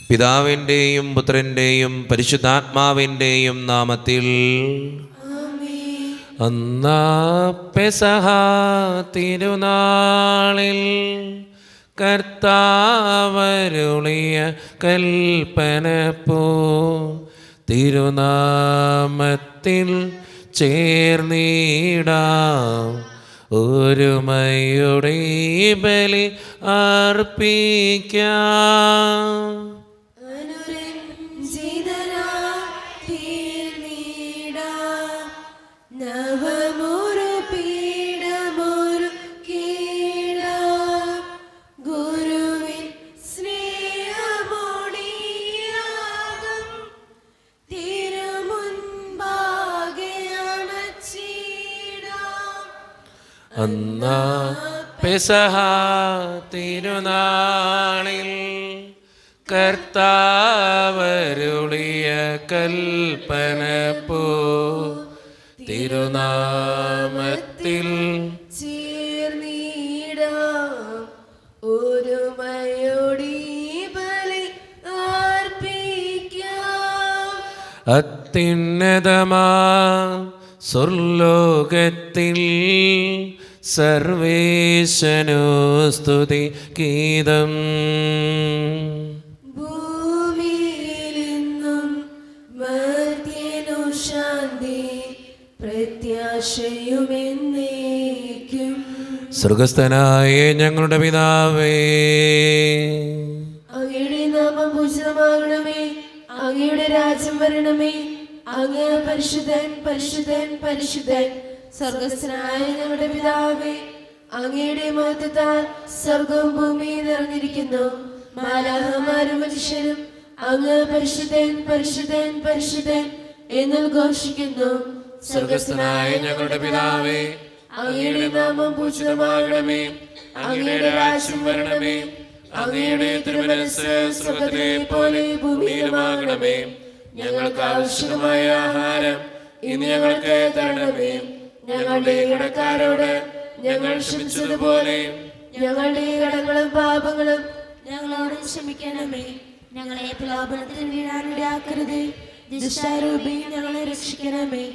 പിതാവിൻ്റെയും പുത്രൻ്റെയും പരിശുദ്ധാത്മാവിൻ്റെയും നാമത്തിൽ. അന്നാ പെസഹ തിരുനാളിൽ കർത്താവരുളിയ കൽപ്പനപ്പോ തിരുനാമത്തിൽ ചേർന്നിടാം, ഒരുമയുടെ ബലി അർപ്പിക്കാം. അന്നാ പെസഹ തിരുനാളിൽ കർത്താവരുളിയ കൽപ്പനപ്പോ തിരുനാമത്തിൽ ചേർന്നിടാം, ഒരുമയോടെ ബലി അർപ്പിക്കാം. അത്യുന്നതമാ സ്വർലോകത്തിൽ സർവേശനോ സ്തുതി ഗീതം, ഭൂമിയിലെന്നും മർത്യനു ശാന്തി പ്രത്യാശയുമെന്നേക്കും. സ്വർഗസ്ഥനായ ഞങ്ങളുടെ പിതാവേ, അങ്ങയുടെ നാമം പൂജിതമാകണമേ, അങ്ങയുടെ രാജ്യം വരണമേ, അങ്ങ് പരിശുദ്ധൻ പരിശുദ്ധൻ പരിശുദ്ധൻ. സ്വർഗസ്ഥനായ ഞങ്ങളുടെ പിതാവേ, അങ്ങയുടെ മഹത്വത്താൽ സ്വർഗവും ഭൂമിയും നിറഞ്ഞിരിക്കുന്നു. മാലാഖമാരും മനുഷ്യരും അങ്ങ് പരിശുദ്ധൻ പരിശുദ്ധൻ പരിശുദ്ധൻ എന്ന് ഘോഷിക്കുന്നു. സ്വർഗസ്ഥനായ ഞങ്ങളുടെ പിതാവേ, അങ്ങയുടെ നാമം പൂജിതമാകണമേ, അങ്ങയുടെ രാജ്യം വരണമേ, അങ്ങയുടെ തിരുമനസ്സ് സ്വർഗ്ഗത്തിലെ പോലെ ഭൂമിയിലുമാകണമേ. ഞങ്ങൾക്ക് ആവശ്യമായ ആഹാരം ഇന്ന് ഞങ്ങൾക്ക് തരണമേ. ഞങ്ങളുടെ കടക്കാരോട് ഞങ്ങൾ ക്ഷമിച്ചതുപോലെ ഞങ്ങളുടെ കടങ്ങളും പാപങ്ങളും ഞങ്ങളോട് ക്ഷമിക്കണമേ. ഞങ്ങളെ പ്രലോഭനത്തിൽ വീഴാനിടയാക്കരുതേ, ദുഷ്ടാരൂപി ഞങ്ങളെ രക്ഷിക്കണമേ.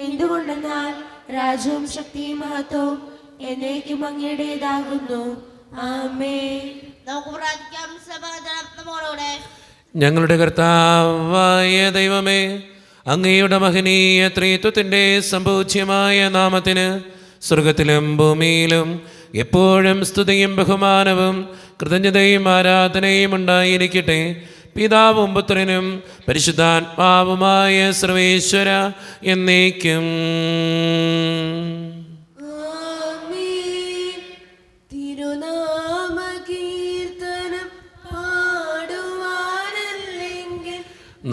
എന്തുകൊണ്ടെന്നാൽ രാജ്യവും ശക്തിയും മഹത്വവും എന്നേക്കും അങ്ങയുടേതാകുന്നു. ആമേൻ. നമുക്ക് പ്രാർത്ഥിക്കാം. സമാധാനം നമ്മോടുകൂടെ. ഞങ്ങളുടെ കർത്താവായ ദൈവമേ, അങ്ങയുടെ മഹനീയ ത്രിത്വത്തിൻ്റെ സംപൂജ്യമായ നാമത്തിന് സ്വർഗത്തിലും ഭൂമിയിലും എപ്പോഴും സ്തുതിയും ബഹുമാനവും കൃതജ്ഞതയും ആരാധനയും ഉണ്ടായിരിക്കട്ടെ. പിതാവും പുത്രനും പരിശുദ്ധാത്മാവുമായ സർവേശ്വര എന്നേക്കും.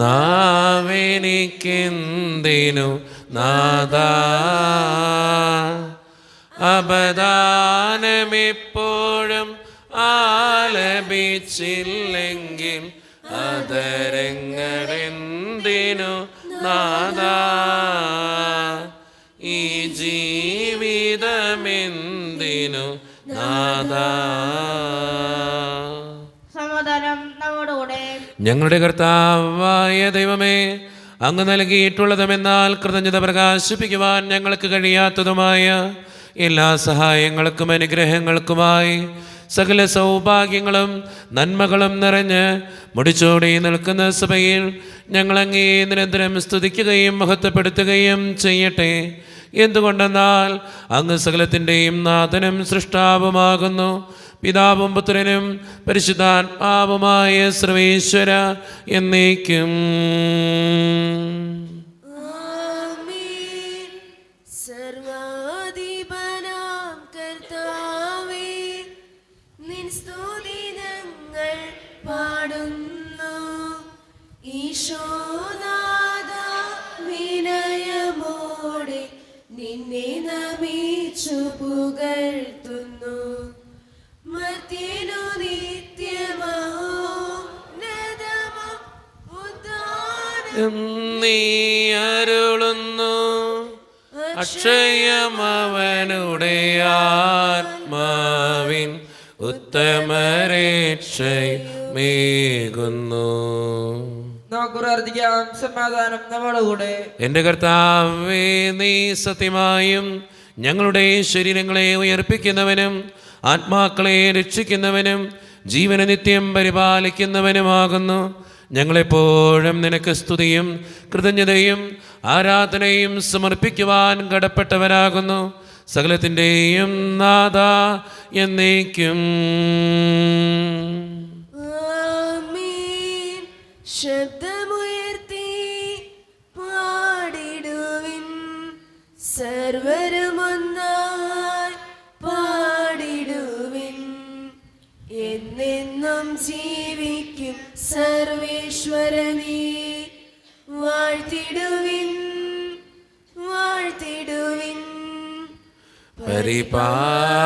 നാവെനിക്കെന്തിനു നാഥാ, അപദാനമെപ്പോഴും ആലപിച്ചില്ലെങ്കിൽ അതരങ്ങളെന്തിനു നാഥാ, ഈ ജീവിതമെന്തിനു നാഥാ. സമാധാനം നമ്മോടുകൂടെ. ഞങ്ങളുടെ കർത്താവായ ദൈവമേ, അങ്ങ് നൽകിയിട്ടുള്ളതുമെന്നാൽ കൃതജ്ഞത പ്രകാശിപ്പിക്കുവാൻ ഞങ്ങൾക്ക് കഴിയാത്തതുമായ എല്ലാ സഹായങ്ങൾക്കും അനുഗ്രഹങ്ങൾക്കുമായി സകല സൗഭാഗ്യങ്ങളും നന്മകളും നിറഞ്ഞ് മുടിച്ചോടി നിൽക്കുന്ന സഭയിൽ ഞങ്ങളങ്ങേ നിരന്തരം സ്തുതിക്കുകയും മഹത്വപ്പെടുത്തുകയും ചെയ്യട്ടെ. എന്തുകൊണ്ടെന്നാൽ അങ്ങ് സകലത്തിൻ്റെയും നാഥനും സൃഷ്ടാവുമാകുന്നു. പിതാവും പുത്രനും പരിശുദ്ധാത്മാവുമായ സർവേശ്വര എന്നേക്കും. സർവാധിപനാം കർത്താവേ, നിൻ സ്തുതി ഞങ്ങൾ പാടുന്നു. ഈശോനാഥ, വിനയമോടെ നിന്നെ നമിച്ചു പുകഴ്ത്തുന്നു. മർത്യനു നിത്യമഹോന്നതമാം ഉദ്ധാനം നീ അരുളുന്നു. അക്ഷയമവനുടെ ആത്മാവിൻ ഉത്തമരക്ഷ മേകുന്നു. നമുക്ക് പ്രാർത്ഥിക്കാം. സമാധാനം നമ്മോടുകൂടെ. എൻ്റെ കർത്താവേ, നീ സത്യമായും ഞങ്ങളുടെ ശരീരങ്ങളെ ഉയർപ്പിക്കുന്നവനും ആത്മാക്കളെ രക്ഷിക്കുന്നവനും ജീവന നിത്യം പരിപാലിക്കുന്നവനുമാകുന്നു. ഞങ്ങളെപ്പോഴും നിനക്ക് സ്തുതിയും കൃതജ്ഞതയും ആരാധനയും സമർപ്പിക്കുവാൻ കടപ്പെട്ടവരാകുന്നു. സകലത്തിൻ്റെയും നാഥ എന്നേക്കും. ആമേൻ. ശബ്ദമുയർത്തി പാടിടുവിൻ, സർവരും ഒന്നായി പാടിടുവിൻ. എന്നെന്നും ജീവിക്കും സർവേശ്വരനെ വാഴ്ത്തിടുവിൻ, വാഴ്ത്തിടുവിൻ. പരിപാവനനാ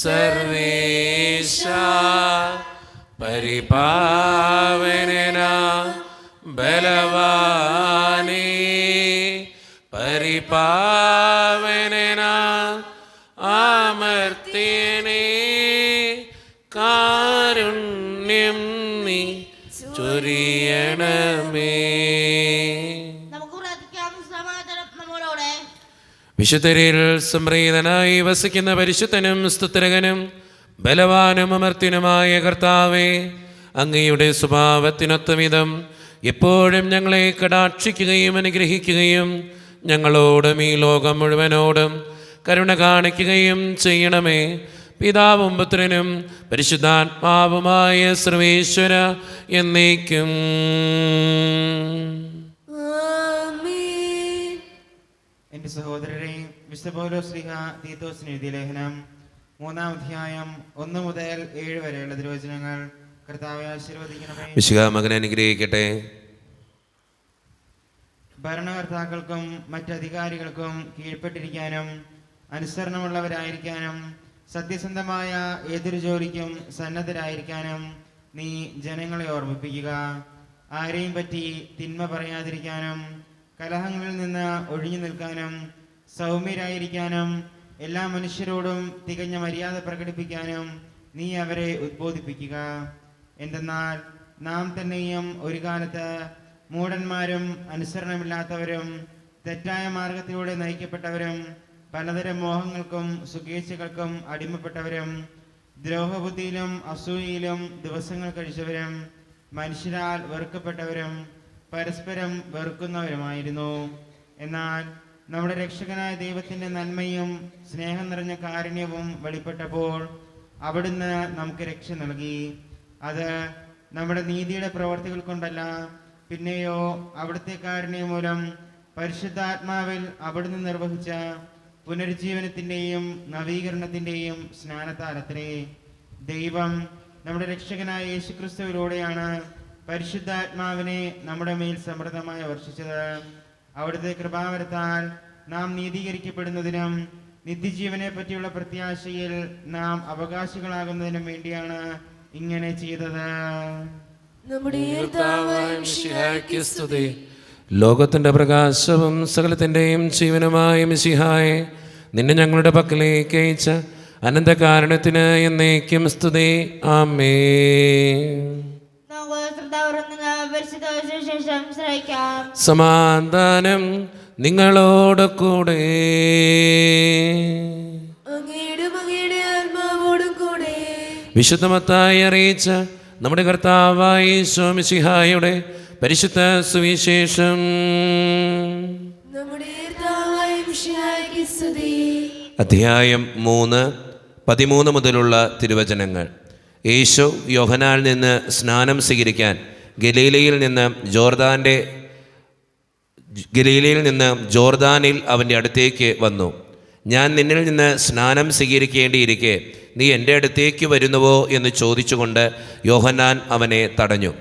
സർവേശ, പരിപാവനനാ ബലവാനേ, പരിപാവനനാ അമർത്യനേ, കാരുണ്യം നീ ചൊരിയണമേ. നമുക്ക് പ്രാർത്ഥിക്കാം. സമാധാനം നമ്മോടുകൂടെ. വിശുദ്ധരിൽ സംപ്രീതനായി വസിക്കുന്ന പരിശുദ്ധനും സ്തുതിരകനും ബലവാനും അമർത്യനുമായ കർത്താവേ, അങ്ങയുടെ സ്വഭാവത്തിനൊത്തവിധം എപ്പോഴും ഞങ്ങളെ കടാക്ഷിക്കുകയും അനുഗ്രഹിക്കുകയും ഞങ്ങളോടും ഈ ലോകം മുഴുവനോടും കരുണ കാണിക്കുകയും ചെയ്യണമേ. പിതാവും പുത്രനും പരിശുദ്ധാത്മാവുമായ സർവേശ്വര എന്നേക്കും. ആമേൻ. എൻ്റെ സഹോദരരെ, വിശുദ്ധ പൗലോസ് ശ്ലീഹ തീത്തോസിന് എഴുതിയ ലേഖനം 3-ാം അധ്യായം 1 മുതൽ 7 വരെയുള്ള തിരുവചനങ്ങൾ കർത്താവെ ആശീർവദിക്കണമേ. വിശുദ്ധ മകനെ അനുഗ്രഹിക്കട്ടെ. ഭരണകർത്താക്കൾക്കും മറ്റധികാരികൾക്കും കീഴ്പ്പെട്ടിരിക്കാനും അനുസരണമുള്ളവരായിരിക്കാനും സത്യസന്ധമായ ഏതൊരു ജോലിക്കും സന്നദ്ധരായിരിക്കാനും നീ ജനങ്ങളെ ഓർമ്മിപ്പിക്കുക. ആരെയും പറ്റി തിന്മ പറയാതിരിക്കാനും കലഹങ്ങളിൽ നിന്ന് ഒഴിഞ്ഞു നിൽക്കാനും സൗമ്യരായിരിക്കാനും എല്ലാ മനുഷ്യരോടും തികഞ്ഞ മര്യാദ പ്രകടിപ്പിക്കാനും നീ അവരെ ഉദ്ബോധിപ്പിക്കുക. എന്തെന്നാൽ നാം തന്നെയും ഒരു കാലത്ത് മൂഢന്മാരും അനുസരണമില്ലാത്തവരും തെറ്റായ മാർഗത്തിലൂടെ നയിക്കപ്പെട്ടവരും പലതരം മോഹങ്ങൾക്കും സുഖേച്ഛകൾക്കും അടിമപ്പെട്ടവരും ദ്രോഹബുദ്ധിയിലും അസൂയയിലും ദിവസങ്ങൾ കഴിച്ചവരും മനുഷ്യരാൽ വെറുക്കപ്പെട്ടവരും പരസ്പരം വെറുക്കുന്നവരുമായിരുന്നു. എന്നാൽ നമ്മുടെ രക്ഷകനായ ദൈവത്തിൻ്റെ നന്മയും സ്നേഹം നിറഞ്ഞ കാരുണ്യവും വെളിപ്പെട്ടപ്പോൾ അവിടുന്ന് നമുക്ക് രക്ഷ നൽകി. അത് നമ്മുടെ നീതിയുടെ പ്രവർത്തികൾ കൊണ്ടല്ല, പിന്നെയോ അവിടുത്തെ കാരുണ്യം മൂലം പരിശുദ്ധാത്മാവിൽ അവിടുന്ന് നിർവഹിച്ച പുനരുജ്ജീവനത്തിൻ്റെയും നവീകരണത്തിൻ്റെയും സ്നാനത്താലത്രേ. ദൈവം നമ്മുടെ രക്ഷകനായ യേശുക്രിസ്തുവിലൂടെയാണ് പരിശുദ്ധാത്മാവിനെ നമ്മുടെ മേൽ സമൃദ്ധമായി വർഷിച്ചത്. അവിടുത്തെ കൃപാവരത്താൽ നാം നീതീകരിക്കപ്പെടുന്നതിനും നിത്യജീവനെ പറ്റിയുള്ള പ്രത്യാശയിൽ നാം അവകാശികളാകുന്നതിനും വേണ്ടിയാണ് ഇങ്ങനെ ചെയ്തത്. നമ്മുടെ കർത്താവായ മിശിഹായ്ക്ക് സ്തുതി. ലോകത്തിന്റെ പ്രകാശവും സകലത്തിന്റെയും ജീവനുമായ മിശിഹായെ, നിന്നെ ഞങ്ങളുടെ പക്കലേക്ക് അയച്ച അനന്തകാരണത്തിന് എന്നേക്കും സ്തുതി. ആമേൻ. നമുക്ക് ശ്രദ്ധാപൂർവ്വം പരിശുദ്ധ സുവിശേഷം ശ്രവിക്കാം. സമാധാനം നിങ്ങളോട് കൂടെ. അങ്ങയുടെ ആത്മാവോടും കൂടെ. വിശുദ്ധ മത്തായി അറിയിച്ച നമ്മുടെ കർത്താവായ യേശു മിശിഹായുടെ പരിശുദ്ധ സുവിശേഷം. നമ്മുടെ കർത്താവായ മിശിഹായ്ക്ക് സ്തുതി. അധ്യായം 3, 13 മുതലുള്ള തിരുവചനങ്ങൾ. യേശു യോഹന്നാനിൽ നിന്ന് സ്നാനം സ്വീകരിക്കാൻ ഗലീലയിൽ നിന്ന് ജോർദാനിൽ അവൻ്റെ അടുത്തേക്ക് വന്നു. ഞാൻ നിന്നിൽ നിന്ന് സ്നാനം സ്വീകരിക്കേണ്ടിയിരിക്കെ നീ എൻ്റെ അടുത്തേക്ക് വരുന്നുവോ എന്ന് ചോദിച്ചുകൊണ്ട് യോഹന്നാൻ അവനെ തടഞ്ഞു.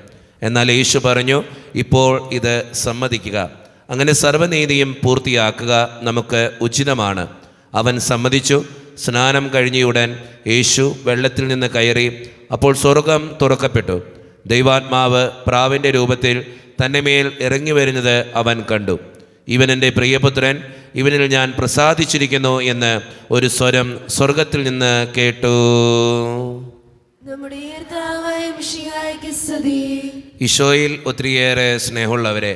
എന്നാൽ യേശു പറഞ്ഞു, ഇപ്പോൾ ഇത് സമ്മതിക്കുക, അങ്ങനെ സർവ്വനീതിയും പൂർത്തിയാക്കുക നമുക്ക് ഉചിതമാണ്. അവൻ സമ്മതിച്ചു. സ്നാനം കഴിഞ്ഞയുടൻ യേശു വെള്ളത്തിൽ നിന്ന് കയറി. അപ്പോൾ സ്വർഗം തുറക്കപ്പെട്ടു. ദൈവാത്മാവ് പ്രാവിൻ്റെ രൂപത്തിൽ തൻ്റെ മേൽ ഇറങ്ങി വരുന്നത് അവൻ കണ്ടു. ഇവൻ എൻ്റെ പ്രിയപുത്രൻ, ഇവനിൽ ഞാൻ പ്രസാദിച്ചിരിക്കുന്നു എന്ന് ഒരു സ്വരം സ്വർഗത്തിൽ നിന്ന് കേട്ടു. നമ്മുടെ കർത്താവായ മിശിഹായ്ക്ക് സ്തുതി. ഈശോയിൽ ഒത്തിരിയേറെ സ്നേഹമുള്ളവരെ,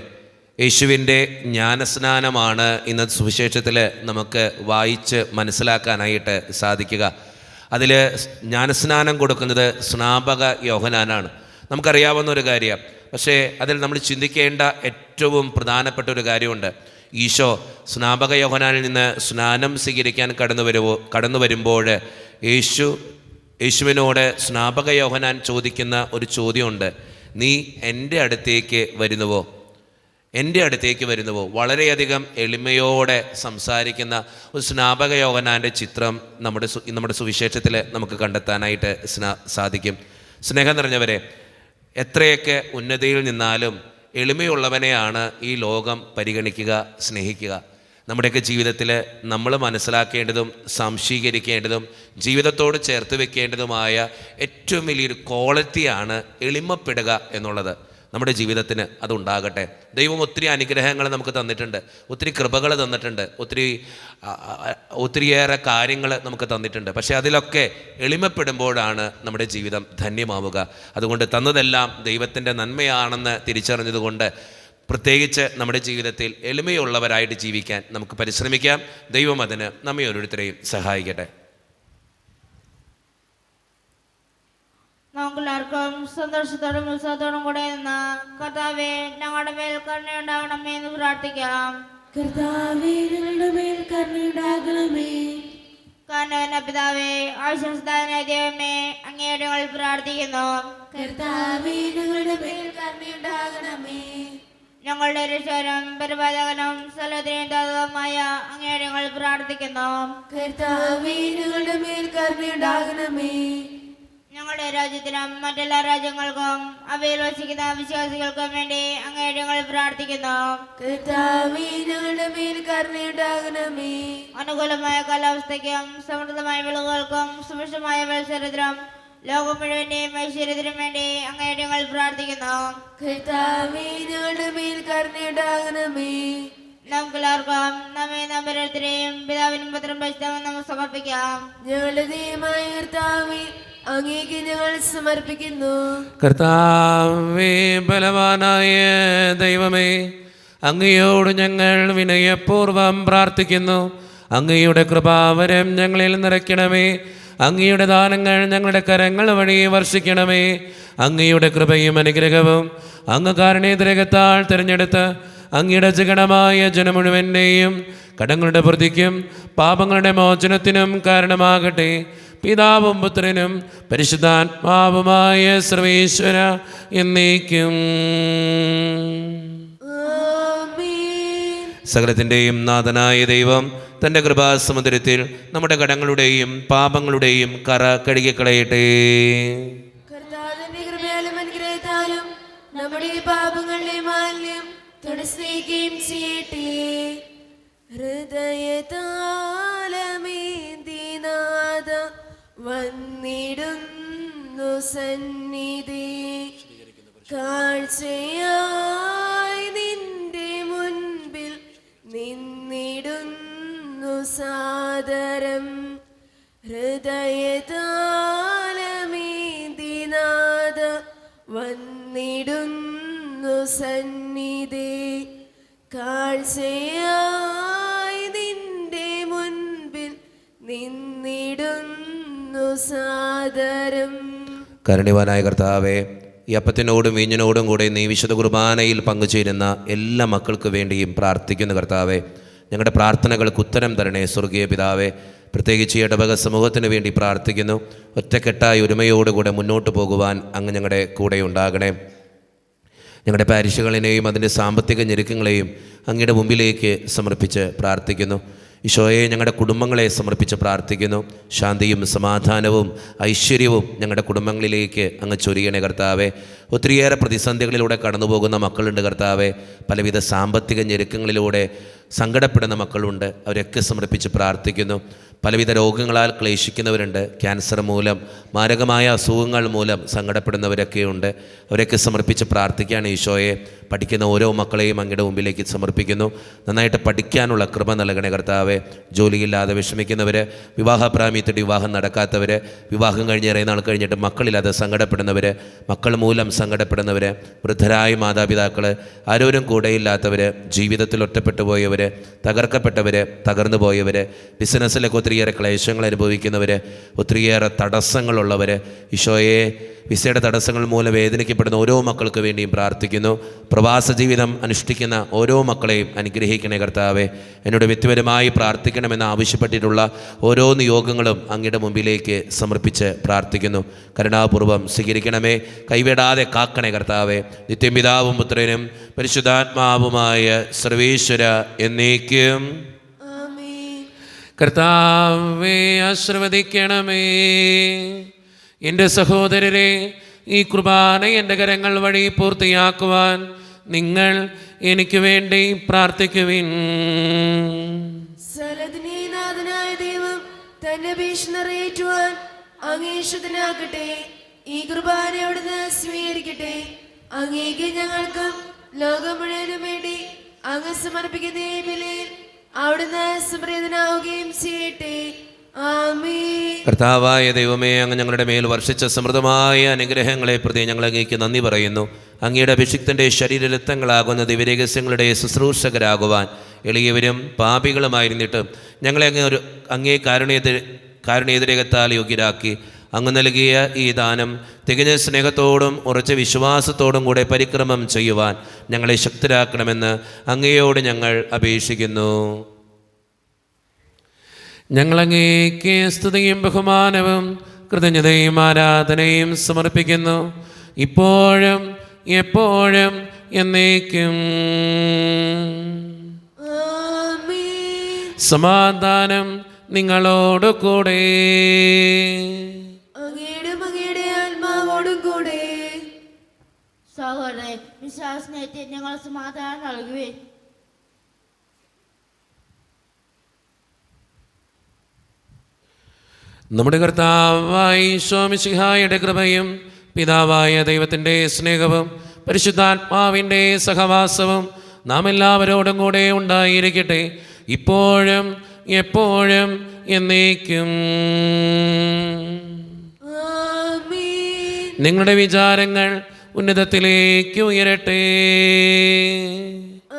യേശുവിൻ്റെ ജ്ഞാനസ്നാനമാണ് ഇന്നത്തെ സുവിശേഷത്തിൽ നമുക്ക് വായിച്ച് മനസ്സിലാക്കാനായിട്ട് സാധിക്കുക. അതിൽ ജ്ഞാനസ്നാനം കൊടുക്കുന്നത് സ്നാപക യോഹന്നാനാണ്. നമുക്കറിയാവുന്ന ഒരു കാര്യമാണ്. പക്ഷേ അതിൽ നമ്മൾ ചിന്തിക്കേണ്ട ഏറ്റവും പ്രധാനപ്പെട്ട ഒരു കാര്യമുണ്ട്. ഈശോ സ്നാപക യോഹന്നാനിൽ നിന്ന് സ്നാനം സ്വീകരിക്കാൻ കടന്നു വരുമ്പോൾ യേശുവിനോട് സ്നാപക യോഹന്നാൻ ചോദിക്കുന്ന ഒരു ചോദ്യമുണ്ട്. നീ എൻ്റെ അടുത്തേക്ക് വരുന്നുവോ? എൻ്റെ അടുത്തേക്ക് വരുന്നുവോ? വളരെയധികം എളിമയോടെ സംസാരിക്കുന്ന ഒരു സ്നാപക യോഹന്നാൻ്റെ ചിത്രം നമ്മുടെ സുവിശേഷത്തിൽ നമുക്ക് കണ്ടെത്താനായിട്ട് സാധിക്കും. സ്നേഹം നിറഞ്ഞവരെ, എത്രയൊക്കെ ഉന്നതിയിൽ നിന്നാലും എളിമയുള്ളവനെയാണ് ഈ ലോകം പരിഗണിക്കുക, സ്നേഹിക്കുക. നമ്മുടെയൊക്കെ ജീവിതത്തിൽ നമ്മൾ മനസ്സിലാക്കേണ്ടതും സംശീകരിക്കേണ്ടതും ജീവിതത്തോട് ചേർത്ത് വെക്കേണ്ടതുമായ ഏറ്റവും വലിയൊരു ക്വാളിറ്റിയാണ് എളിമപ്പെടുക എന്നുള്ളത്. നമ്മുടെ ജീവിതത്തിന് അതുണ്ടാകട്ടെ. ദൈവം ഒത്തിരി അനുഗ്രഹങ്ങൾ നമുക്ക് തന്നിട്ടുണ്ട്, ഒത്തിരി കൃപകൾ തന്നിട്ടുണ്ട്, ഒത്തിരിയേറെ കാര്യങ്ങൾ നമുക്ക് തന്നിട്ടുണ്ട്. പക്ഷേ അതിലൊക്കെ എളിമപ്പെടുമ്പോഴാണ് നമ്മുടെ ജീവിതം ധന്യമാവുക. അതുകൊണ്ട് തന്നതെല്ലാം ദൈവത്തിൻ്റെ നന്മയാണെന്ന് തിരിച്ചറിഞ്ഞതുകൊണ്ട് പ്രത്യേകിച്ച് നമ്മുടെ ജീവിതത്തിൽ എളിമയുള്ളവരായിട്ട് ജീവിക്കാൻ നമുക്ക് പരിശ്രമിക്കാം. ദൈവം അതിന് നമ്മെ ഓരോരുത്തരെയും സഹായിക്കട്ടെ. നമുക്കെല്ലാവർക്കും സന്തോഷത്തോടും ഉത്സവത്തോടും കൂടെ നിന്ന് കർത്താവേ ഞങ്ങളുടെ മേൽ കരുണയുണ്ടാകണമേ എന്ന് പ്രാർത്ഥിക്കാം. കർത്താവേ, ഞങ്ങളുടെ മേൽ കരുണയുണ്ടാകണമേ. കാരണവന പിതാവേ, ആശ്വാസദായകനായ ദൈവമേ, അങ്ങയുടെ ഞങ്ങൾ പ്രാർത്ഥിക്കുന്നു. കർത്താവേ, ഞങ്ങളുടെ മേൽ കരുണയുണ്ടാകണമേ. ഞങ്ങളുടെ രക്ഷകനും പരിപാലകനും സകലത്തിനും ദാതാവുമായ അങ്ങയുടെ ഞങ്ങൾ പ്രാർത്ഥിക്കുന്നു. കർത്താവേ, ഞങ്ങളുടെ മേൽ കരുണയുണ്ടാകണമേ. ഞങ്ങളുടെ രാജ്യത്തിനും മറ്റെല്ലാ രാജ്യങ്ങൾക്കും അവയിൽ വസിക്കുന്ന വിശ്വാസികൾക്കും വേണ്ടി അങ്ങയുടെ ഞങ്ങൾ പ്രാർത്ഥിക്കുന്നു. കർത്താവേ, ഞങ്ങളുടെ മേൽ കരുണയുണ്ടാകണമേ. അനുകൂലമായ കാലാവസ്ഥയ്ക്കും സമൃദ്ധമായ വിളവുകൾക്കും സുഭിക്ഷമായ മത്സരത്തിനും ലോകം മുഴുവന്റെയും ഐശ്വര്യത്തിനും വേണ്ടി അങ്ങയുടെ ഞങ്ങൾ പ്രാർത്ഥിക്കുന്നു. കർത്താവേ, ഞങ്ങളുടെ മേൽ കരുണയുണ്ടാകണമേ. നമുക്കെല്ലാവർക്കും നമ്മെ നാം ഓരോരുത്തരെയും പിതാവിനും പുത്രനും പരിശുദ്ധാത്മാവിനും നമുക്ക് സമർപ്പിക്കാം. ഞങ്ങളുടെ ദൈവമായ കർത്താവേ, അങ്ങേക്ക് ഞങ്ങൾ സമർപ്പിക്കുന്നു. കർത്താവേ, ബലവാനായ ദൈവമേ, അങ്ങയോട് ഞങ്ങൾ വിനയപൂർവം പ്രാർത്ഥിക്കുന്നു. അങ്ങയുടെ കൃപാവരം ഞങ്ങളിൽ നിറയ്ക്കണമേ. അങ്ങയുടെ ദാനങ്ങൾ ഞങ്ങളുടെ കരങ്ങൾ വഴി വർഷിക്കണമേ. അങ്ങയുടെ കൃപയും അനുഗ്രഹവും അങ്ങ് കാരുണ്യദ്രേകത്താൽ തിരഞ്ഞെടുത്ത് അങ്ങയുടെ ജഗണമായ ജനം മുഴുവൻ്റെയും കടങ്ങളുടെ പ്രതിക്കും പാപങ്ങളുടെ മോചനത്തിനും കാരണമാകട്ടെ. പിതാവും പുത്രനും പരിശുദ്ധാത്മാവുമായ സർവേശ്വര എന്നേക്കും. ആമേൻ. സകലത്തിൻ്റെയും നാഥനായ ദൈവം തൻ്റെ കൃപാസമുദ്രത്തിൽ നമ്മുടെ കടങ്ങളുടെയും പാപങ്ങളുടെയും കറ കഴുകിക്കളയട്ടെ. കർത്താവിന്റെ കൃപയാലും അനുഗ്രഹത്താലും നമ്മുടെ പാപങ്ങളുടെ മാലിന്യം തുടച്ചുനീക്കുകയും ചെയ്യട്ടെ. ഹൃദയതാലമേന്തിനാഥ വന്നിടുന്നു സന്നിധി, കാഴ്ചയായി നിന്റെ മുൻപിൽ നിന്നിടുന്നു സാദരം. ഹൃദയതാലമേന്തിനാഥ വന്നിടുന്നു സന്നിധി, കാഴ്ചയായി നിന്റെ മുൻപിൽ നിന്നിടുന്നു സാദരം. കരുണ്യവാനായ കർത്താവേ, ഈ അപ്പത്തിനോടും വീഞ്ഞിനോടും കൂടെ നീ വിശുദ്ധ കുർബാനയിൽ പങ്കുചേരുന്ന എല്ലാ മക്കൾക്ക് വേണ്ടിയും പ്രാർത്ഥിക്കുന്ന കർത്താവേ, ഞങ്ങളുടെ പ്രാർത്ഥനകൾക്ക് ഉത്തരം തരണേ സ്വർഗീയ പിതാവേ. പ്രത്യേകിച്ച് ഈ ഇടവക സമൂഹത്തിന് വേണ്ടി പ്രാർത്ഥിക്കുന്നു. ഒറ്റക്കെട്ടായി ഒരുമയോടുകൂടെ മുന്നോട്ട് പോകുവാൻ അങ്ങ് ഞങ്ങളുടെ കൂടെ ഉണ്ടാകണേ. ഞങ്ങളുടെ പാരിഷുകളിനെയും അതിൻ്റെ സാമ്പത്തിക ഞെരുക്കങ്ങളെയും അങ്ങയുടെ മുമ്പിലേക്ക് സമർപ്പിച്ച് പ്രാർത്ഥിക്കുന്നു. ഈശോയെ, ഞങ്ങളുടെ കുടുംബങ്ങളെ സമർപ്പിച്ച് പ്രാർത്ഥിക്കുന്നു. ശാന്തിയും സമാധാനവും ഐശ്വര്യവും ഞങ്ങളുടെ കുടുംബങ്ങളിലേക്ക് അങ്ങ് ചൊരിയണേ കർത്താവേ. ഒത്തിരിയേറെ പ്രതിസന്ധികളിലൂടെ കടന്നു പോകുന്ന മക്കളുണ്ട് കർത്താവേ. പലവിധ സാമ്പത്തിക ഞെരുക്കങ്ങളിലൂടെ സങ്കടപ്പെടുന്ന മക്കളുണ്ട്. അവരൊക്കെ സമർപ്പിച്ച് പ്രാർത്ഥിക്കുന്നു. പലവിധ രോഗങ്ങളാൽ ക്ലേശിക്കുന്നവരുണ്ട്. ക്യാൻസർ മൂലം, മാരകമായ അസുഖങ്ങൾ മൂലം സങ്കടപ്പെടുന്നവരൊക്കെയുണ്ട്. അവരൊക്കെ സമർപ്പിച്ച് പ്രാർത്ഥിക്കുകയാണ്. ഈശോയെ, പഠിക്കുന്ന ഓരോ മക്കളെയും അങ്ങയുടെ മുമ്പിലേക്ക് സമർപ്പിക്കുന്നു. നന്നായിട്ട് പഠിക്കാനുള്ള കൃപ നൽകണേ കർത്താവെ. ജോലിയില്ലാതെ വിഷമിക്കുന്നവർ, വിവാഹപ്രാമ്യത്തോടെ വിവാഹം നടക്കാത്തവർ, വിവാഹം കഴിഞ്ഞ് ഏറെ നാൾ കഴിഞ്ഞിട്ട് മക്കളില്ലാതെ സങ്കടപ്പെടുന്നവർ, മക്കൾ മൂലം സങ്കടപ്പെടുന്നവർ, വൃദ്ധരായ മാതാപിതാക്കൾ, ആരോരും കൂടെയില്ലാത്തവർ, ജീവിതത്തിൽ ഒറ്റപ്പെട്ടു പോയവർ, തകർക്കപ്പെട്ടവർ, തകർന്നു പോയവർ, ബിസിനസ്സിലൊക്കെ ഒത്തിരിയേറെ ക്ലേശങ്ങൾ അനുഭവിക്കുന്നവർ, ഒത്തിരിയേറെ തടസ്സങ്ങളുള്ളവർ, ഈശോയെ വിസയുടെ തടസ്സങ്ങൾ മൂലം വേദനിക്കപ്പെടുന്ന ഓരോ മക്കൾക്ക് വേണ്ടിയും പ്രാർത്ഥിക്കുന്നു. പ്രവാസ ജീവിതം അനുഷ്ഠിക്കുന്ന ഓരോ മക്കളെയും അനുഗ്രഹിക്കണേ കർത്താവെ. എന്നോട് വ്യക്തിപരമായി പ്രാർത്ഥിക്കണമെന്ന് ആവശ്യപ്പെട്ടിട്ടുള്ള ഓരോ നിയോഗങ്ങളും അങ്ങയുടെ മുമ്പിലേക്ക് സമർപ്പിച്ച് പ്രാർത്ഥിക്കുന്നു. കരുണാപൂർവം സ്വീകരിക്കണമേ, കൈവിടാതെ കാക്കണേ കർത്താവെ. നിത്യം പിതാവും പുത്രനും പരിശുദ്ധാത്മാവുമായ സർവേശ്വര എന്നേക്കും. കർത്താവേ, ആശീർവദിക്കണമേ. എൻ്റെ സഹോദരരെ, ഈ കുർബാന എൻ്റെ കരങ്ങൾ വഴി പൂർത്തിയാക്കുവാൻ നിങ്ങൾ എനിക്ക് വേണ്ടി പ്രാർത്ഥിക്കുവിൻ. സകലത്തിന്റെയും ദൈവം തന്റെ ഭീഷണി നിറവേറ്റുവാൻ അങ്ങേശുദ്ധനാകട്ടെ. ഈ കുർബാന അവിടുന്ന് സ്വീകരിക്കട്ടെ. അങ്ങേക്ക് ഞങ്ങൾക്കും ലോകം മുഴുവനും വേണ്ടി അങ്ങ് സമർപ്പിക്കുന്ന ഈ ബലിയിൽ അവിടുന്ന് സംപ്രീതനാവുകയും ചെയ്യട്ടെ. ആമേൻ. കർത്താവായ ദൈവമേ, അങ്ങ് ഞങ്ങളുടെ മേൽ വർഷിച്ച സമൃദ്ധമായ അനുഗ്രഹങ്ങളെ പ്രതി ഞങ്ങൾ അങ്ങേക്ക് നന്ദി പറയുന്നു. അങ്ങയുടെ അഭിഷിക്തൻ്റെ ശരീരരക്തങ്ങളാകുന്ന ദിവ്യരഹസ്യങ്ങളുടെ ശുശ്രൂഷകരാകുവാൻ എളിയവരും പാപികളുമായിരുന്നിട്ട് ഞങ്ങളെ അങ്ങേ കാരുണ്യതിരകത്താൽ യോഗ്യരാക്കി. അങ്ങ് നൽകിയ ഈ ദാനം തികഞ്ഞ സ്നേഹത്തോടും ഉറച്ച വിശ്വാസത്തോടും കൂടെ പരിക്രമം ചെയ്യുവാൻ ഞങ്ങളെ ശക്തരാക്കണമെന്ന് അങ്ങയോട് ഞങ്ങൾ അപേക്ഷിക്കുന്നു. ഞങ്ങളങ്ങേക്ക് സ്തുതിയും ബഹുമാനവും കൃതജ്ഞതയും ആരാധനയും സമർപ്പിക്കുന്നു, ഇപ്പോഴും എപ്പോഴും എന്നേക്കും. ആമേൻ. സമാധാനം നിങ്ങളോട് കൂടെ. അങ്ങയുടെ ആത്മാവോടും കൂടെ. സഹോദരൻ, വിശ്വാസനേറ്റ് ഞങ്ങൾ സമാധാനം നൽകുകയും നമ്മുടെ കർത്താവായ ഈശോ മിശിഹായുടെ കൃപയും പിതാവായ ദൈവത്തിൻ്റെ സ്നേഹവും പരിശുദ്ധാത്മാവിൻ്റെ സഹവാസവും നാം എല്ലാവരോടും കൂടെ ഉണ്ടായിരിക്കട്ടെ, ഇപ്പോഴും എപ്പോഴും എന്നേക്കും. ആമേൻ. നിങ്ങളുടെ വിചാരങ്ങൾ ഉന്നതത്തിലേക്ക് ഉയരട്ടെ.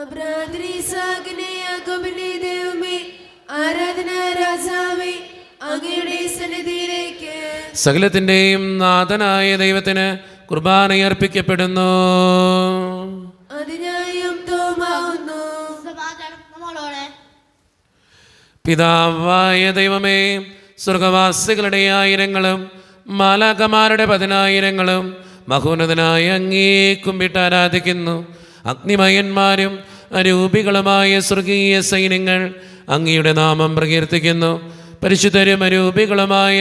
അബ്രാഹത്തിനെ, ഇസ്ഹാക്കിനെ, യാക്കോബിനെ ദൈവമേ, ആരാധന രാജാവേ, അങ്ങയുടെ സന്നിധിയിലേക്ക് സകലത്തിൻ്റെയും നാഥനായ ദൈവത്തിന് കുർബാനയർപ്പിക്കപ്പെടുന്നു. അതിനായും തോമാവുന്നു. സമാധാനം നമ്മളോട്. പിതാവായ ദൈവമേ, സ്വർഗവാസികളുടെ ആയിരങ്ങളും മാലാഖമാരുടെ 10,000ങ്ങളും മഹോന്നതനായ അങ്ങേ കുമ്പിട്ട് ആരാധിക്കുന്നു. അഗ്നിമയന്മാരും അരൂപികളുമായ സ്വർഗീയ സൈന്യങ്ങൾ അങ്ങയുടെ നാമം പ്രകീർത്തിക്കുന്നു. പരിശുദ്ധരും അരൂപികളുമായ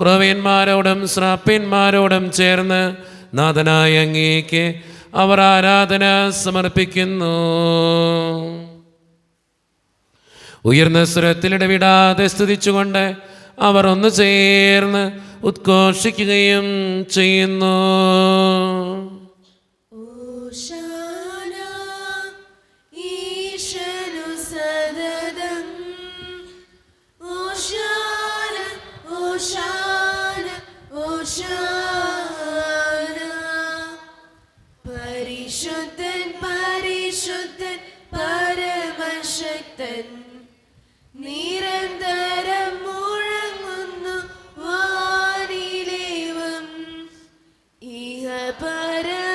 ക്രോവ്യന്മാരോടും ശ്രാപ്യന്മാരോടും ചേർന്ന് നാഥനായ അങ്ങേക്ക് അവർ ആരാധന സമർപ്പിക്കുന്നു. ഉയർന്ന സ്വരത്തിലിടവിടാതെ സ്തുതിച്ചുകൊണ്ട് അവർ ഒന്ന് ചേർന്ന് ഉദ്ഘോഷിക്കുകയും ചെയ്യുന്നു. ഓശാന ഈശനു സദദം. ഓശാന ഓശാന ഓശാന. പരിശുദ്ധൻ പരിശുദ്ധൻ പരമശക്തൻ, നിരന്തരം മുഴങ്ങുന്നു വാനിലേവം. ഇഹ പരമഖിലവും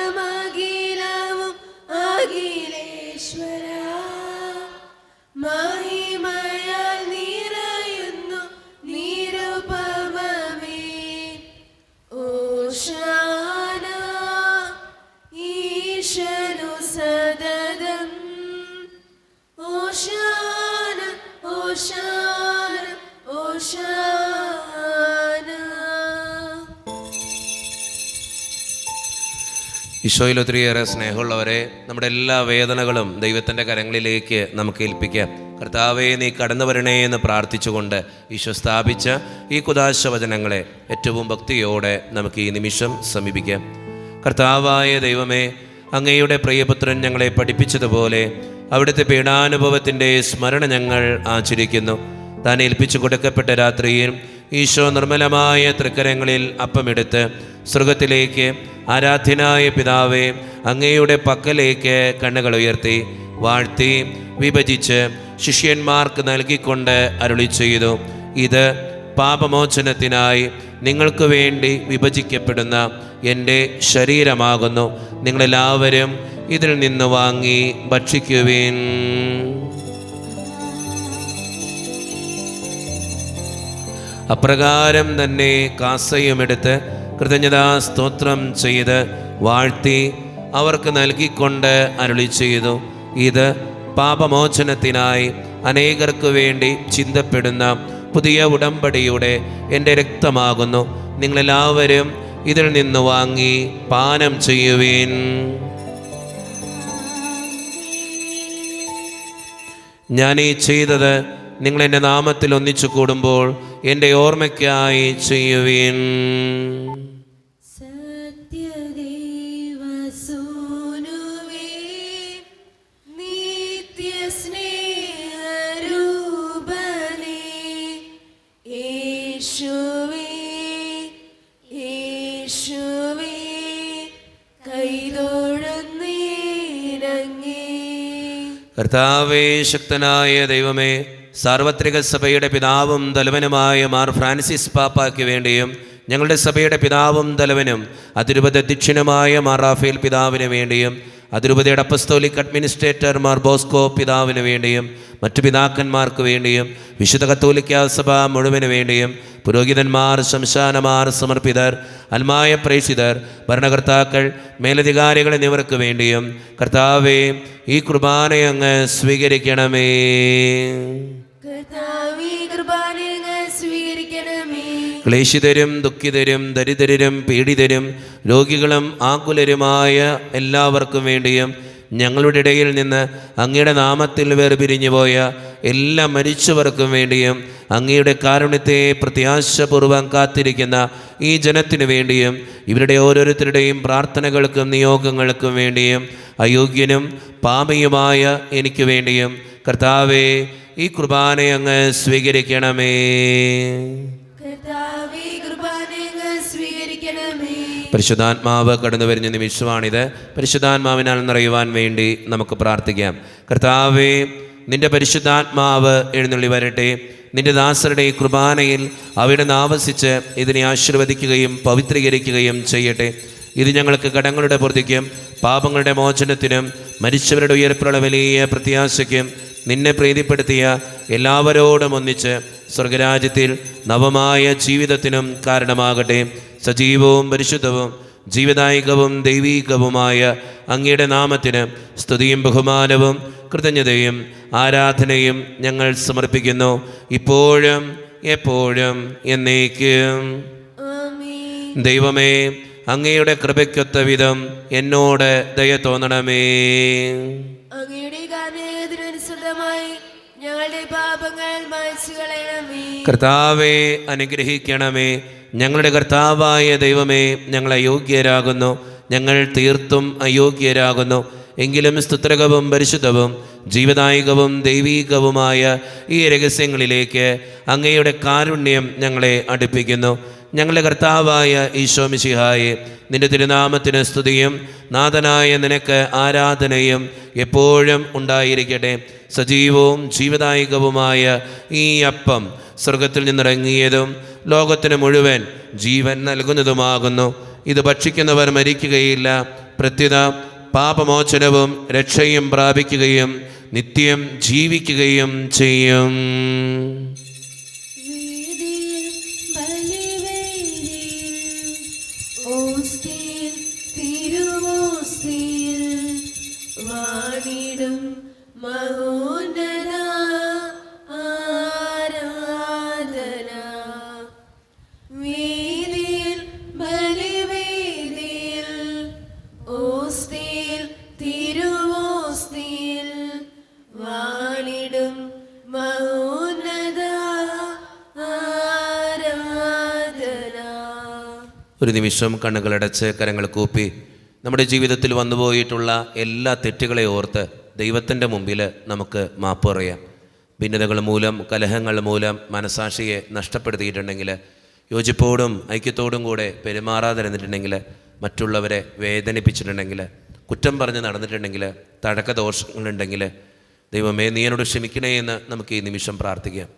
അഖിലേശ്വര, മഹിമയാൽ നിറയുന്നു നിരുപമമേ. ഓശാന ഈശനു സദദം. ഓശാന ഓശാന ഓശാന. ഈശോയിൽ ഒത്തിരിയേറെ സ്നേഹമുള്ളവരെ, നമ്മുടെ എല്ലാ വേദനകളും ദൈവത്തിൻ്റെ കരങ്ങളിലേക്ക് നമുക്ക് ഏൽപ്പിക്കാം. കർത്താവെ നീ കടന്നു വരണേ എന്ന് പ്രാർത്ഥിച്ചുകൊണ്ട് ഈശോ സ്ഥാപിച്ച ഈ കുദാശ വചനങ്ങളെ ഏറ്റവും ഭക്തിയോടെ നമുക്ക് ഈ നിമിഷം സമീപിക്കാം. കർത്താവായ ദൈവമേ, അങ്ങയുടെ പ്രിയപുത്രൻ ഞങ്ങളെ പഠിപ്പിച്ചതുപോലെ അവിടുത്തെ പീഡാനുഭവത്തിൻ്റെ സ്മരണ ഞങ്ങൾ ആചരിക്കുന്നു. താൻ ഏൽപ്പിച്ചു കൊടുക്കപ്പെട്ട രാത്രിയിൽ ഈശോ നിർമ്മലമായ തൃക്കരങ്ങളിൽ അപ്പമെടുത്ത് സ്വർഗത്തിലേക്ക് ആരാധ്യനായ പിതാവേ അങ്ങയുടെ പക്കലേക്ക് കണ്ണുകൾ ഉയർത്തി വാഴ്ത്തി വിഭജിച്ച് ശിഷ്യന്മാർക്ക് നൽകിക്കൊണ്ട് അരുളി ചെയ്തു, ഇത് പാപമോചനത്തിനായി നിങ്ങൾക്ക് വേണ്ടി വിഭജിക്കപ്പെടുന്ന എൻ്റെ ശരീരമാകുന്നു. നിങ്ങളെല്ലാവരും ഇതിൽ നിന്ന് വാങ്ങി ഭക്ഷിക്കുവിൻ. അപ്രകാരം തന്നെ കാസയുമെടുത്ത് കൃതജ്ഞതാ സ്തോത്രം ചെയ്ത് വാഴ്ത്തി അവർക്ക് നൽകിക്കൊണ്ട് അരുളി ചെയ്തു, ഇത് പാപമോചനത്തിനായി അനേകർക്ക് വേണ്ടി ചിന്തപ്പെടുന്ന പുതിയ ഉടമ്പടിയുടെ എൻ്റെ രക്തമാകുന്നു. നിങ്ങളെല്ലാവരും ഇതിൽ നിന്ന് വാങ്ങി പാനം ചെയ്യുവിൻ. ഞാനീ ചെയ്തത് നിങ്ങൾ എൻ്റെ നാമത്തിൽ ഒന്നിച്ചു കൂടുമ്പോൾ എൻ്റെ ഓർമ്മയ്ക്കായി ചെയ്യുവിൻ. കർത്താവേ, ശക്തനായ ദൈവമേ, സാർവത്രിക സഭയുടെ പിതാവും തലവനുമായ മാർ ഫ്രാൻസിസ് പാപ്പായ്ക്ക് വേണ്ടിയും ഞങ്ങളുടെ സഭയുടെ പിതാവും തലവനും അതിരൂപത അധ്യക്ഷനുമായ മാർ റാഫേൽ പിതാവിന് വേണ്ടിയും അതിരൂപതയുടെ അപ്പസ്തോലിക് അഡ്മിനിസ്ട്രേറ്റർ മാർ ബോസ്കോ പിതാവിന് വേണ്ടിയും മറ്റു പിതാക്കന്മാർക്ക് വേണ്ടിയും വിശുദ്ധ കത്തോലിക്ക സഭ മുഴുവന് വേണ്ടിയും പുരോഹിതന്മാർ, ശംശാനമാർ, സമർപ്പിതർ, അൽമായ പ്രേക്ഷിതർ, ഭരണകർത്താക്കൾ, മേലധികാരികൾ എന്നിവർക്ക് വേണ്ടിയും കർത്താവേ ഈ കുർബാനയങ്ങ് സ്വീകരിക്കണമേ. ക്ലേശിതരും ദുഃഖിതരും ദരിദ്രരും പീഡിതരും രോഗികളും ആകുലരുമായ എല്ലാവർക്കും വേണ്ടിയും ഞങ്ങളുടെ ഇടയിൽ നിന്ന് അങ്ങയുടെ നാമത്തിൽ വേർപിരിഞ്ഞു പോയ എല്ലാ മരിച്ചവർക്കും വേണ്ടിയും അങ്ങയുടെ കാരുണ്യത്തെ പ്രത്യാശപൂർവ്വം കാത്തിരിക്കുന്ന ഈ ജനത്തിനു വേണ്ടിയും ഇവരുടെ ഓരോരുത്തരുടെയും പ്രാർത്ഥനകൾക്കും നിയോഗങ്ങൾക്കും വേണ്ടിയും അയോഗ്യനും പാപിയുമായ എനിക്ക് വേണ്ടിയും കർത്താവേ ഈ കുർബാനയങ്ങ് സ്വീകരിക്കണമേ. പരിശുദ്ധാത്മാവ് കടന്നു വരുന്ന നിമിഷമാണിത്. പരിശുദ്ധാത്മാവിനാൽ നിറയുവാൻ വേണ്ടി നമുക്ക് പ്രാർത്ഥിക്കാം. കർത്താവേ, നിന്റെ പരിശുദ്ധാത്മാവ് എഴുന്നള്ളി വരട്ടെ. നിന്റെ ദാസരുടെ ഈ കുർബാനയിൽ അവിടുന്ന് ആവസിച്ച് ഇതിനെ ആശീർവദിക്കുകയും പവിത്രീകരിക്കുകയും ചെയ്യട്ടെ. ഇത് ഞങ്ങൾക്ക് കടങ്ങളുടെ പൂർത്തിക്കും പാപങ്ങളുടെ മോചനത്തിനും മരിച്ചവരുടെ ഉയർപ്പുള്ള വലിയ പ്രത്യാശയ്ക്കും നിന്നെ പ്രീതിപ്പെടുത്തിയ എല്ലാവരോടും ഒന്നിച്ച് സ്വർഗരാജ്യത്തിൽ നവമായ ജീവിതത്തിനും കാരണമാകട്ടെ. സജീവവും പരിശുദ്ധവും ജീവദായകവും ദൈവീകവുമായ അങ്ങയുടെ നാമത്തിന് സ്തുതിയും ബഹുമാനവും കൃതജ്ഞതയും ആരാധനയും ഞങ്ങൾ സമർപ്പിക്കുന്നു, ഇപ്പോഴും എപ്പോഴും എന്നേക്കും. ദൈവമേ, അങ്ങയുടെ കൃപയ്ക്കൊത്ത വിധം എന്നോട് ദയ തോന്നണമേ. അങ്ങയുടെ കാരുണ്യത്തിനനുസൃതമായി ഞങ്ങളുടെ പാപങ്ങൾ മായ്ച്ചു കളയണമേ. കർത്താവേ, അനുഗ്രഹിക്കണമേ. ഞങ്ങളുടെ കർത്താവായ ദൈവമേ, ഞങ്ങൾ അയോഗ്യരാകുന്നു, ഞങ്ങൾ തീർത്തും അയോഗ്യരാകുന്നു. എങ്കിലും സ്തുത്രകവും പരിശുദ്ധവും ജീവദായകവും ദൈവീകവുമായ ഈ രഹസ്യങ്ങളിലേക്ക് അങ്ങയുടെ കാരുണ്യം ഞങ്ങളെ അടുപ്പിക്കുന്നു. ഞങ്ങളുടെ കർത്താവായ ഈശോ മിശിഹായെ, നിന്റെ തിരുനാമത്തിന് സ്തുതിയും നാഥനായ നിനക്ക് ആരാധനയും എപ്പോഴും ഉണ്ടായിരിക്കട്ടെ. സജീവവും ജീവദായകവുമായ ഈ അപ്പം സ്വർഗത്തിൽ നിന്നിറങ്ങിയതും ലോകത്തിന് മുഴുവൻ ജീവൻ നൽകുന്നതുമാകുന്നു. ഇത് ഭക്ഷിക്കുന്നവർ മരിക്കുകയില്ല, പ്രത്യുത പാപമോചനവും രക്ഷയും പ്രാപിക്കുകയും നിത്യം ജീവിക്കുകയും ചെയ്യും. ഒരു നിമിഷം കണ്ണുകളടച്ച് കരങ്ങൾ കൂപ്പി നമ്മുടെ ജീവിതത്തിൽ വന്നുപോയിട്ടുള്ള എല്ലാ തെറ്റുകളെ ഓർത്ത് ദൈവത്തിൻ്റെ മുമ്പിൽ നമുക്ക് മാപ്പ് പറയാം. ഭിന്നതകൾ മൂലം, കലഹങ്ങൾ മൂലം മനസാക്ഷിയെ നഷ്ടപ്പെടുത്തിയിട്ടുണ്ടെങ്കിൽ, യോജിപ്പോടും ഐക്യത്തോടും കൂടെ പെരുമാറാതിരുന്നിട്ടുണ്ടെങ്കിൽ, മറ്റുള്ളവരെ വേദനിപ്പിച്ചിട്ടുണ്ടെങ്കിൽ, കുറ്റം പറഞ്ഞ് നടന്നിട്ടുണ്ടെങ്കിൽ, തഴക്ക ദോഷങ്ങളുണ്ടെങ്കിൽ, ദൈവമേ നീ എന്നോട് ക്ഷമിക്കണേ എന്ന് നമുക്ക് ഈ നിമിഷം പ്രാർത്ഥിക്കാം.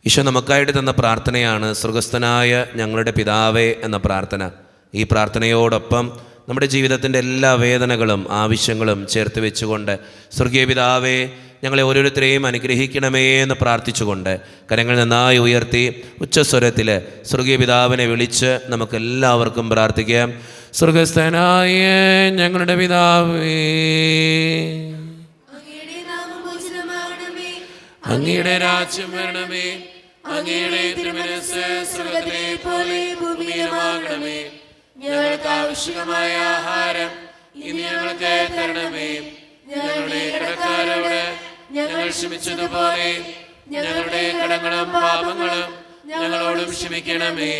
ഈശോ നമുക്കായിട്ട് തന്ന പ്രാർത്ഥനയാണ് സ്വർഗസ്ഥനായ ഞങ്ങളുടെ പിതാവേ എന്ന പ്രാർത്ഥന. ഈ പ്രാർത്ഥനയോടൊപ്പം നമ്മുടെ ജീവിതത്തിൻ്റെ എല്ലാ വേദനകളും ആവശ്യങ്ങളും ചേർത്ത് വെച്ചുകൊണ്ട് സ്വർഗീയ പിതാവേ ഞങ്ങളെ ഓരോരുത്തരെയും അനുഗ്രഹിക്കണമേ എന്ന് പ്രാർത്ഥിച്ചുകൊണ്ട് കരങ്ങൾ നന്നായി ഉയർത്തി ഉച്ചസ്വരത്തിൽ സ്വർഗീയ പിതാവിനെ വിളിച്ച് നമുക്കെല്ലാവർക്കും പ്രാർത്ഥിക്കാം. സ്വർഗസ്ഥനായ ഞങ്ങളുടെ പിതാവേ, അങ്ങയുടെ നാമം പൂജിതമാകണമേ, അങ്ങയുടെ രാജ്യം വരണമേ, അങ്ങയുടെ തിരുമനസ്സ് സ്വർഗ്ഗത്തിലെ പോലെ ഭൂമിയിലുമാകണമേ. ഞങ്ങൾക്ക് ആവശ്യമായ ആഹാരം ഇനി ഞങ്ങൾക്ക് തരണമേ. ഞങ്ങളുടെ കടക്കാരോട് ഞങ്ങൾ ക്ഷമിച്ചതുപോലെ ഞങ്ങളുടെ കടങ്ങളും പാപങ്ങളും ഞങ്ങളോടും ക്ഷമിക്കണമേ.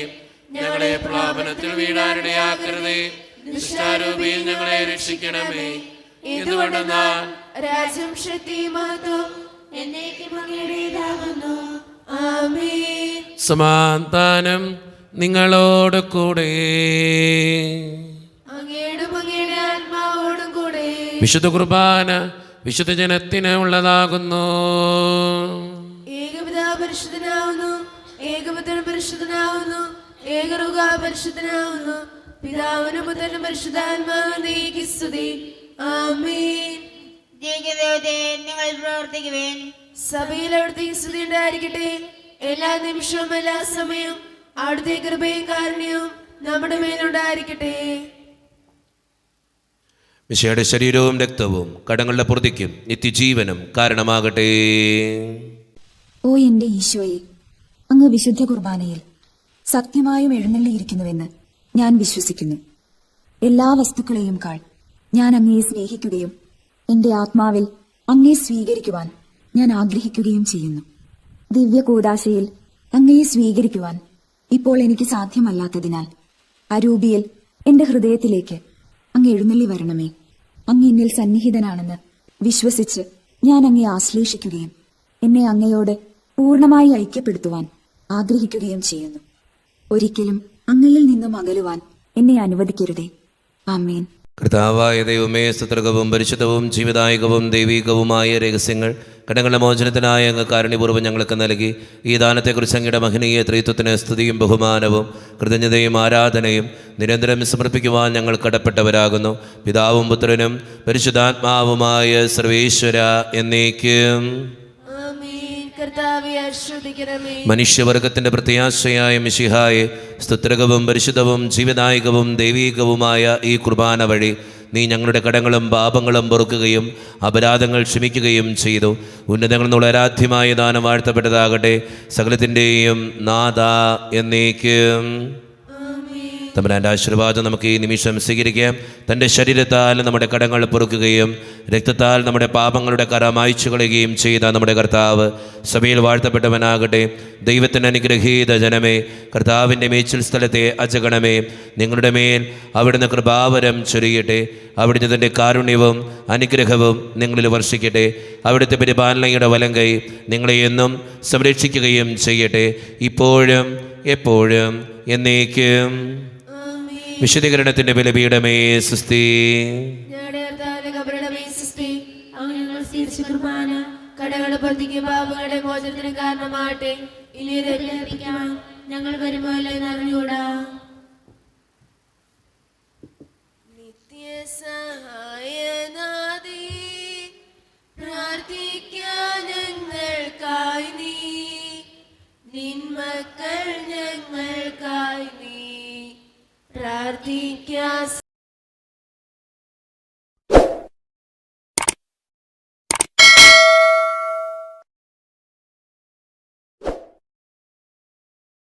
ഞങ്ങളെ പ്രലോഭനത്തിൽ വീഴാനിടയാക്കരുതേ, ദുഷ്ടാരൂപിയിൽ ഞങ്ങളെ രക്ഷിക്കണമേ. എന്തുകൊണ്ടെന്നാൽ രാജ്യം, ശക്തി, മഹത്വം എന്നേക്കും അങ്ങയുടേതാകുന്നു. ആമേൻ. സമാധാനം നിങ്ങളോട് കൂടെ. അങ്ങയുടെ ആത്മാവോടും കൂടെ. വിശുദ്ധ കുർബാന വിശുദ്ധ ജനത്തിന് ഉള്ളതാകുന്നു. ഏകപിതാവ് പരിശുദ്ധനാവുന്നു, ഏകപുത്രൻ പരിശുദ്ധനാവുന്നു, ഏകറുക പരിശുദ്ധനാവുന്നു. പിതാവിനും പുത്രനും പരിശുദ്ധാത്മാവിനും സ്തുതി. ആമേൻ. ജീവിക്കുന്ന ദൈവത്തെ നിങ്ങൾ പ്രവർത്തിക്കുവേൻ. സഭയിൽ അവിടുത്തെ സ്തുതി ഉണ്ടായിരിക്കട്ടെ. എല്ലാ നിമിഷവും എല്ലാ സമയവും അവിടുത്തെ കൃപയും കാരുണ്യവും നമ്മുടെ മേലുണ്ടായിരിക്കട്ടെ. മിശിഹായുടെ ശരീരവും രക്തവും കടങ്ങളുടെ പൊറുതിക്കും നിത്യജീവനും കാരണമാകട്ടെ. ഓ എന്റെ ഈശോയെ, അങ്ങ് വിശുദ്ധ കുർബാനയിൽ സത്യമായും എഴുന്നള്ളിയിരിക്കുന്നുവെന്ന് ഞാൻ വിശ്വസിക്കുന്നു. എല്ലാ വസ്തുക്കളെയും കാൾ ഞാൻ അങ്ങയെ സ്നേഹിക്കുകയും എന്റെ ആത്മാവിൽ അങ്ങയെ സ്വീകരിക്കുവാൻ ഞാൻ ആഗ്രഹിക്കുകയും ചെയ്യുന്നു. ദിവ്യ കൂദാശയിൽ അങ്ങയെ സ്വീകരിക്കുവാൻ ഇപ്പോൾ എനിക്ക് സാധ്യമല്ലാത്തതിനാൽ അരൂപിയിൽ എന്റെ ഹൃദയത്തിലേക്ക് അങ്ങ് എഴുന്നള്ളി വരണമേ. അങ്ങ് എന്നിൽ സന്നിഹിതനാണെന്ന് വിശ്വസിച്ച് ഞാൻ അങ്ങയെ ആശ്ലേഷിക്കുകയും എന്നെ അങ്ങയോട് പൂർണ്ണമായി ഐക്യപ്പെടുത്തുവാൻ ആഗ്രഹിക്കുകയും ചെയ്യുന്നു. ഒരിക്കലും അങ്ങയിൽ നിന്നും അകലുവാൻ എന്നെ അനുവദിക്കരുതേ. ആമേൻ. കർത്താവായ ദൈവമേ, സ്തുത്യർഹവും പരിശുദ്ധവും ജീവദായകവും ദൈവികവുമായ രഹസ്യങ്ങൾ കടങ്ങളുടെ മോചനത്തിനായ അങ്ങ് കാരുണ്യപൂർവ്വം ഞങ്ങൾക്ക് നൽകി. ഈ ദാനത്തെക്കുറിച്ച് അങ്ങയുടെ മഹനീയ ത്രിത്വത്തിന് സ്തുതിയും ബഹുമാനവും കൃതജ്ഞതയും ആരാധനയും നിരന്തരം സമർപ്പിക്കുവാൻ ഞങ്ങൾ കടപ്പെട്ടവരാകുന്നു. പിതാവും പുത്രനും പരിശുദ്ധാത്മാവുമായ സർവേശ്വര എന്നേക്കും. മനുഷ്യവർഗത്തിന്റെ പ്രത്യാശയായ മിശിഹായെ, സ്തുത്യർഹവും പരിശുദ്ധവും ജീവദായകവും ദൈവീകവുമായ ഈ കുർബാന വഴി നീ ഞങ്ങളുടെ കടങ്ങളും പാപങ്ങളും പൊറുക്കുകയും അപരാധങ്ങൾ ക്ഷമിക്കുകയും ചെയ്തു. ഉന്നതങ്ങളിൽ നിന്നുള്ള ആരാധ്യമായ ദാനം വാഴ്ത്തപ്പെട്ടതാകട്ടെ. സകലത്തിൻ്റെയും നാഥ എന്നേക്കും. തമ്പുരാൻ്റെ ആശീർവാദം നമുക്ക് ഈ നിമിഷം സ്വീകരിക്കാം. തൻ്റെ ശരീരത്താൽ നമ്മുടെ കടങ്ങൾ പൊറുക്കുകയും രക്തത്താൽ നമ്മുടെ പാപങ്ങളുടെ കര മായ്ച്ചു കളയുകയും ചെയ്ത നമ്മുടെ കർത്താവ് സഭയിൽ വാഴ്ത്തപ്പെട്ടവനാകട്ടെ. ദൈവത്തിൻ്റെ അനുഗ്രഹീത ജനമേ, കർത്താവിൻ്റെ മേച്ചിൽ സ്ഥലത്തെ അജഗണമേ, നിങ്ങളുടെ മേൽ അവിടുന്ന് കൃപാവരം ചൊരിയട്ടെ. അവിടുന്ന് തൻ്റെ കാരുണ്യവും അനുഗ്രഹവും നിങ്ങളിൽ വർഷിക്കട്ടെ. അവിടുത്തെ പരിപാലനയുടെ വലങ്കൈ നിങ്ങളെ എന്നും സംരക്ഷിക്കുകയും ചെയ്യട്ടെ, ഇപ്പോഴും എപ്പോഴും എന്നേക്കും. വിശുദ്ധീകരണത്തിന്റെ ബലിപീഠമേ സുസ്തി. കടകളുടെ പൊറുതിക്കും പാപങ്ങളുടെ മോചനത്തിന് കാരണമാകട്ടെ. ഇനി ഞങ്ങൾ വരുമ്പോൾ അറിഞ്ഞൂടാ. നിത്യസഹായനാഥേ, പ്രാർത്ഥിക്കാൻ ഞങ്ങൾക്കായി നീ, നിന്മക്കൾ ഞങ്ങൾക്കായി നീ പ്രാർത്ഥിക്കാൻ